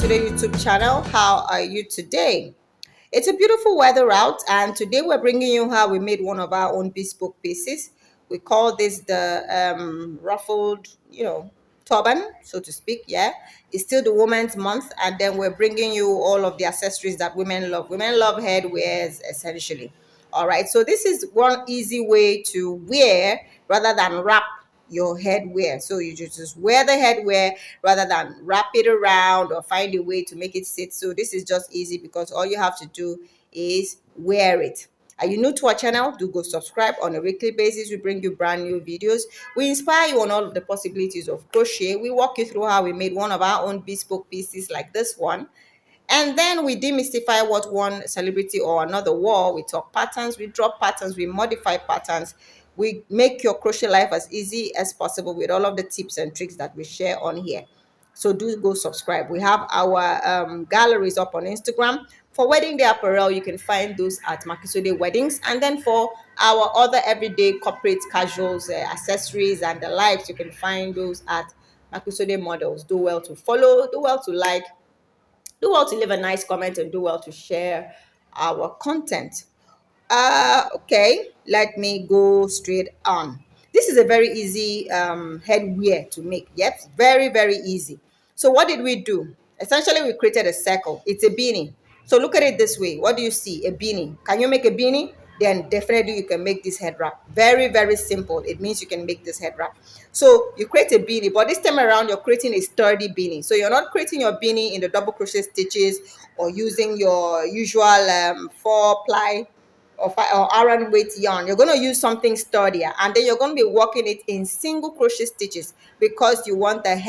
Makisode YouTube channel. How are you today? It's a beautiful weather out, and today we're bringing you how we made one of our own bespoke pieces. We call this the ruffled, turban, so to speak. Yeah, it's still the Women's Month, and then we're bringing you all of the accessories that women love. Women love headwears, essentially. All right, so this is one easy way to wear rather than wrap your headwear. So you just wear the headwear rather than wrap it around or find a way to make it sit. So this is just easy because all you have to do is wear it. Are you new to our channel? Do go subscribe. On a weekly basis, we bring you brand new videos. We inspire you on all of the possibilities of crochet. We walk you through how we made one of our own bespoke pieces like this one. And then we demystify what one celebrity or another wore. We talk patterns, we drop patterns, we modify patterns. We make your crochet life as easy as possible with all of the tips and tricks that we share on here. So do go subscribe. We have our galleries up on Instagram. For wedding day apparel, you can find those at Makisode Weddings. And then for our other everyday corporate casuals, accessories and the likes, you can find those at Makisode Models. Do well to follow, do well to like, do well to leave a nice comment, and do well to share our content. Okay, let me go straight on. This is a very easy headwear to make. Yep, very, very easy. So what did we do? Essentially, we created a circle. It's a beanie. So look at it this way. What do you see? A beanie. Can you make a beanie? Then definitely you can make this head wrap. Very, very simple. It means you can make this head wrap. So you create a beanie, but this time around you're creating a sturdy beanie. So you're not creating your beanie in the double crochet stitches or using your usual 4-ply or Aran weight yarn. You're going to use something sturdier, and then you're going to be working it in single crochet stitches because you want that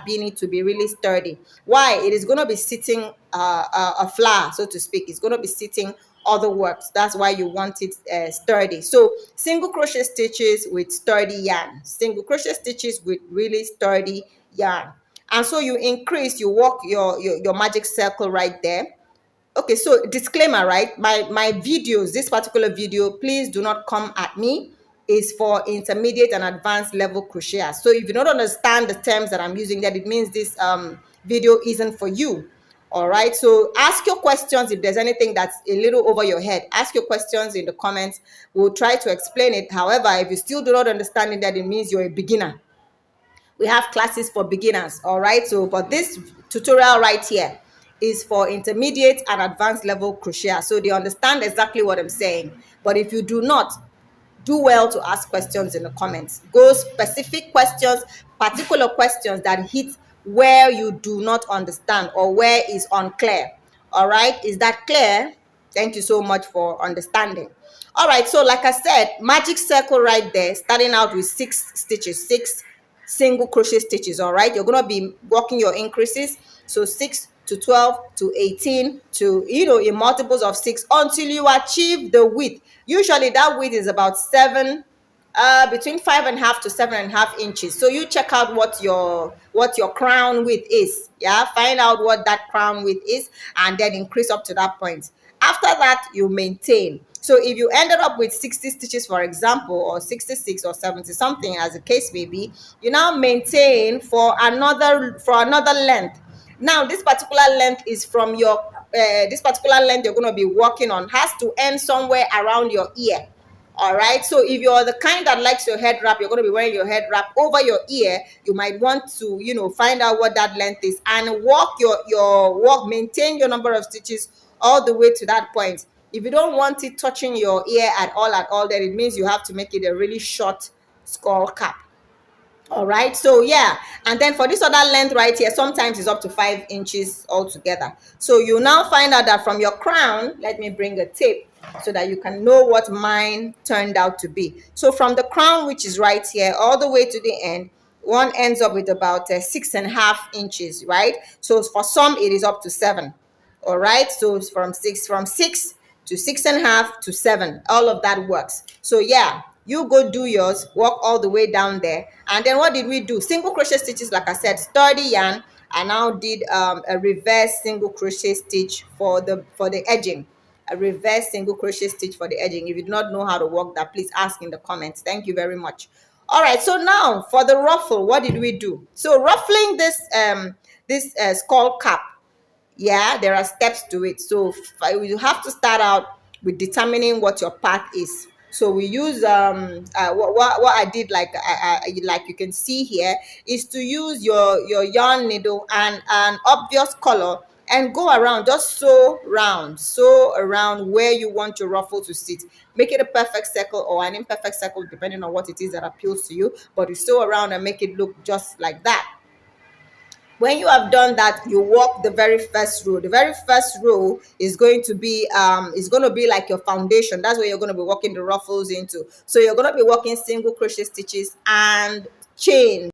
beanie to be really sturdy. Why? It is going to be sitting a flower, so to speak. It's going to be sitting other works. That's why you want it sturdy. So single crochet stitches with sturdy yarn, single crochet stitches with really sturdy yarn. And so you walk your magic circle right there. Okay, so disclaimer, right? My videos, this particular video, please do not come at me, is for intermediate and advanced level crocheters. So if you don't understand the terms that I'm using, that it means this video isn't for you. All right, so ask your questions. If there's anything that's a little over your head, ask your questions in the comments. We'll try to explain it. However, if you still do not understand it, that it means you're a beginner. We have classes for beginners. All right, so but this tutorial right here is for intermediate and advanced level crocheters, so they understand exactly what I'm saying. But if you do not, do well to ask questions in the comments. Go specific questions, particular questions that hit where you do not understand or where is unclear. All right, is that clear? Thank you so much for understanding. All right, so like I said, magic circle right there, starting out with 6 stitches, 6 single crochet stitches. All right, you're going to be working your increases, so 6 to 12 to 18 to in multiples of 6 until you achieve the width. Usually that width is about between 5.5 to 7.5 inches. So you check out what your crown width is. Yeah, find out what that crown width is and then increase up to that point. After that, you maintain. So if you ended up with 60 stitches, for example, or 66 or 70 something, as the case may be, you now maintain for another length. Now this particular length is from your this particular length you're going to be working on has to end somewhere around your ear. All right, so if you're the kind that likes your head wrap, you're going to be wearing your head wrap over your ear. You might want to find out what that length is and maintain your number of stitches all the way to that point. If you don't want it touching your ear at all, then it means you have to make it a really short skull cap. All right, so yeah, and then for this other length right here, sometimes it's up to 5 inches altogether. So you now find out that from your crown, let me bring a tape so that you can know what mine turned out to be. So from the crown, which is right here, all the way to the end, one ends up with about 6.5 inches, right? So for some, it is up to 7. All right, so from 6 to 6.5 to 7, all of that works. So yeah, you go do yours, walk all the way down there. And then what did we do? Single crochet stitches, like I said, sturdy yarn. I now did a reverse single crochet stitch for the edging. A reverse single crochet stitch for the edging. If you do not know how to work that, please ask in the comments. Thank you very much. All right, so now for the ruffle, what did we do? So ruffling this skull cap, yeah, there are steps to it. So you have to start out with determining what your path is. So we use what I did, like you can see here, is to use your yarn needle and an obvious color and go around, just sew around where you want your ruffle to sit. Make it a perfect circle or an imperfect circle depending on what it is that appeals to you, but you sew around and make it look just like that. When you have done that, you walk the very first row. The very first row is going to be like your foundation. That's where you're going to be working the ruffles into. So you're going to be working single crochet stitches and chain.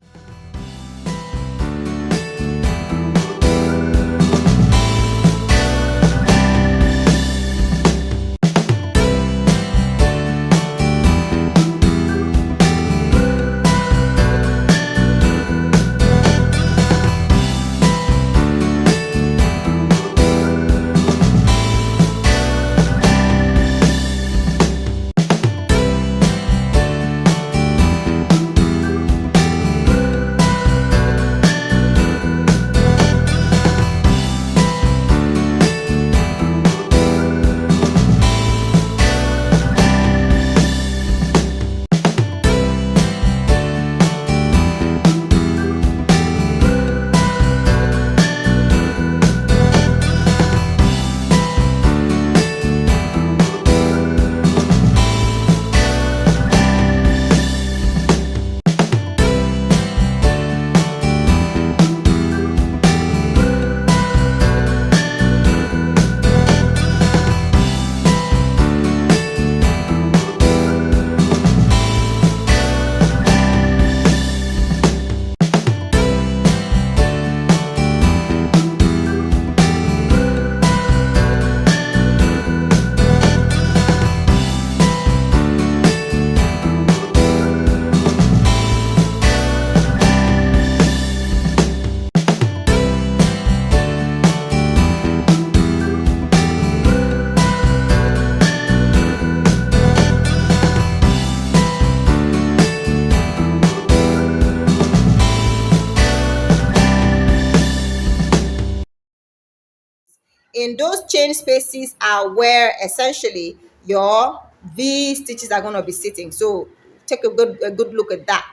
In those chain spaces are where essentially your V stitches are going to be sitting. So take a good look at that.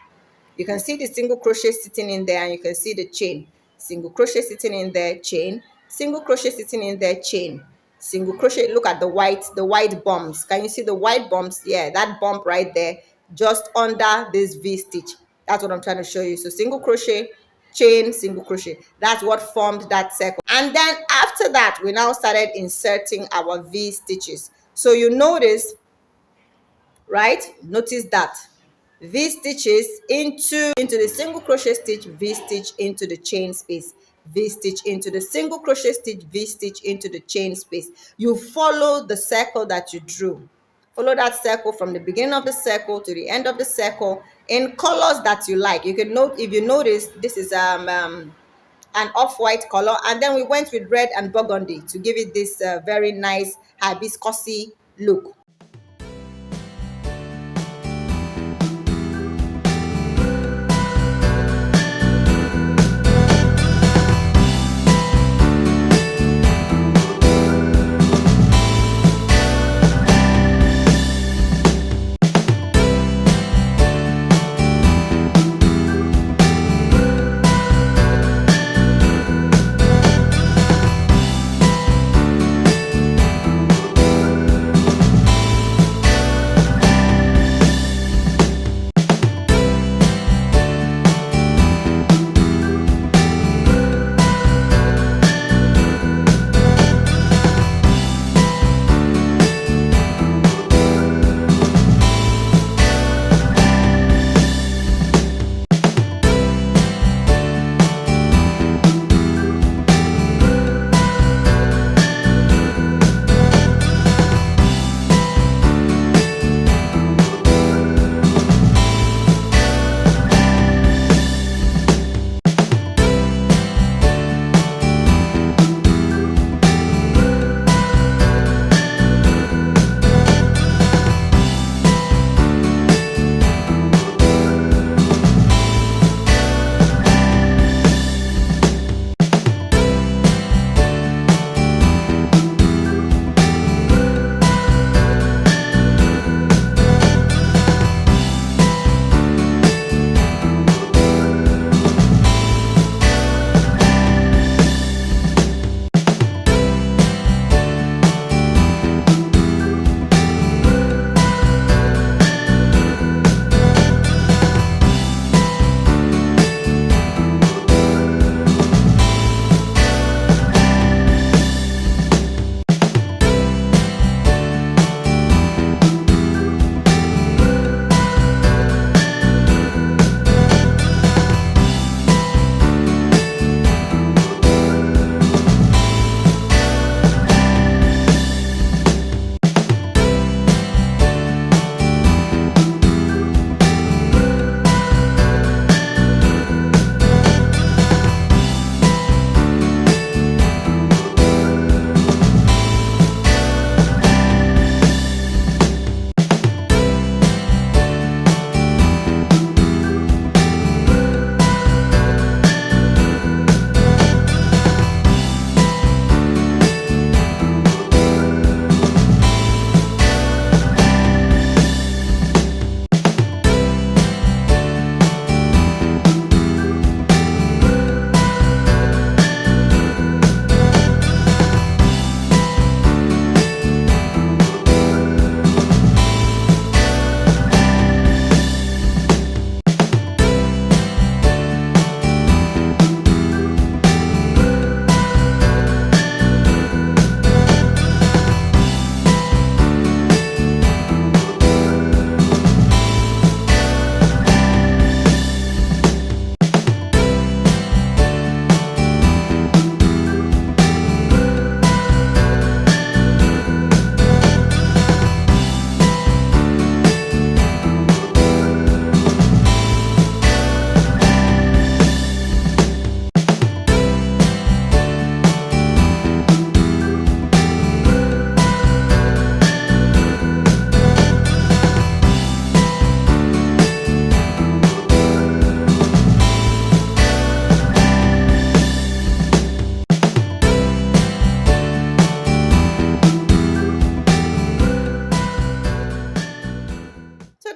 You can see the single crochet sitting in there, and you can see the chain. Single crochet sitting in there, chain. Single crochet sitting in there, chain. Single crochet. Look at the white bumps. Can you see the white bumps? Yeah, that bump right there, just under this V stitch. That's what I'm trying to show you. So single crochet, chain, single crochet. That's what formed that circle. And then after that, we now started inserting our V stitches. So you notice, right? Notice that V stitches into the single crochet stitch, V stitch into the chain space, V stitch into the single crochet stitch, V stitch into the chain space. You follow the circle that you drew. Follow that circle from the beginning of the circle to the end of the circle in colors that you like. You can note, if you notice, this is an off-white color, and then we went with red and burgundy to give it this very nice hibiscusy look.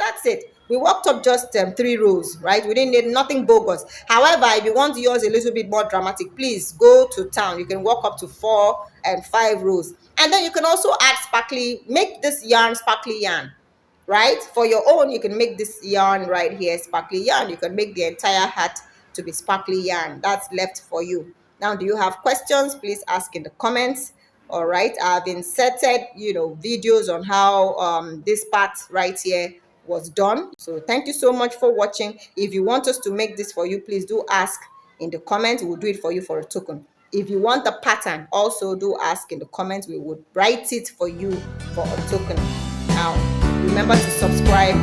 that's it. We worked up just 3 rows, right? We didn't need nothing bogus. However, if you want yours a little bit more dramatic, please go to town. You can work up to 4 and 5 rows. And then you can also add sparkly, make this yarn sparkly yarn, right? For your own, you can make this yarn right here sparkly yarn. You can make the entire hat to be sparkly yarn. That's left for you. Now, do you have questions? Please ask in the comments. All right, I've inserted, videos on how this part right here was done. So thank you so much for watching. If you want us to make this for you, please do ask in the comments. We'll do it for you for a token. If you want the pattern, also do ask in the comments. We would write it for you for a token. Now, remember to subscribe